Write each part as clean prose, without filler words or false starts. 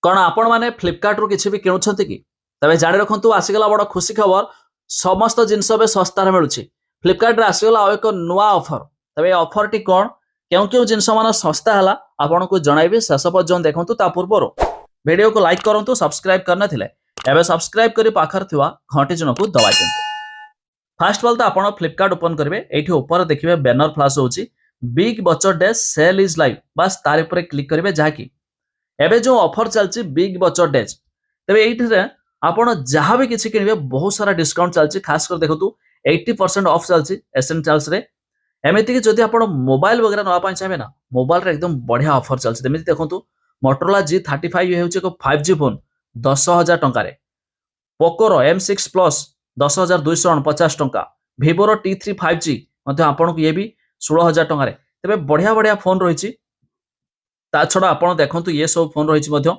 कौन आपण मैंने फ्लिपकार्ट रु किसी भी किणुछंती कि तबे जानि रखंतु आसीगला बड़ खुशी खबर समस्त जिनस बे सस्तार मिलुछि फ्लिपकार्ट रे आसीगला आ एक नुआ ऑफर तबे ऑफर टी कोन क्यों क्यों जिनस मान सस्ता हला आपन को जणाइबे शेष पर्यंत देखंतु ता पूर्व वीडियो को लाइक करंतु सब्सक्राइब करना थिले एबे सब्सक्राइब करी पाखर थिवा घंटी जन को दबाइ दियंतु। फास्ट वाल तो आपण फ्लिपकार्ट ओपन करिवे एठी ऊपर देखिबे बैनर फ्लैश होउछि बिग बचर डे सेल इज लाइव बस तारि ऊपर क्लिक करिवे जाकी एबे जो ऑफर चलछि बिग बचर डेज तबे एठी आपण जहाँ भी किसी किनिबे बहुत सारा डिस्काउंट चलछि खास कर देखंतु 80% ऑफ चलछि एसेंशियल्स रे एमिति कि जदि आपण मोबाइल वगैरह नवा पाइ चाहे ना मोबाइल रे एकदम बढ़िया ऑफर चलछि एमिति देखंतु मोटोरोला G35 ये होछि एक 5G फोन 10,000 टंका रे पोकोरो M6 प्लस 10,249 टंका Vivo T3 5G मध्ये आपण को ये भी 16,000 टंका रे तबे बढ़िया बढ़िया फोन रहिछि ता छडा आपण देखंतु ये सब फोन रहिछि मध्ये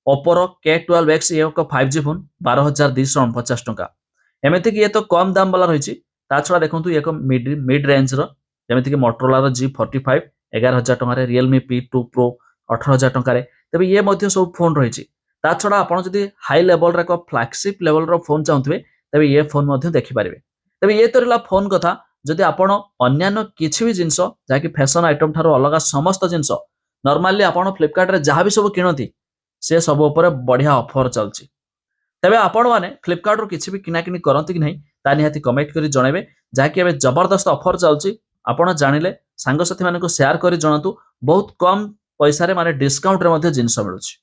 Oppo K12X ये एक 5G फोन 12,249 टंका एमिति कि ये तो कम दाम वाला रहिछि ता छडा देखंतु एक मिड रेंज रो जेमिति कि Motorola G45 11,000 टंका रे Realme P2 Pro 18,000 टंका रे तबे ये मध्ये सब फोन रहिछि ता छडा आपण जदि हाई लेवल रे को फ्लैगशिप लेवल रो फोन चाहथबे तबे ये फोन मध्ये देखि पारिबे तबे ये तोरला फोन कथा जदि आपण अन्यान्य किछि भी जिंस जाकि फैशन आइटम थारो अलगा समस्त जिंस नॉर्मली आपण फ्लिपकार्ट रे जहाँ भी सब किनती से सब ऊपर बढ़िया ऑफर चलछि तबे आपण माने फ्लिपकार्ट रो किछि भी किना किनी करंती कि नहीं ता निहाती कमेंट करी जणाइबे जाकि एबे जबरदस्त ऑफर चलछि आपण जानिले सांग साथी माने को शेयर करी जणातु बहुत कम पैसा रे माने डिस्काउंट रे मध्ये जिंस मिलुछि।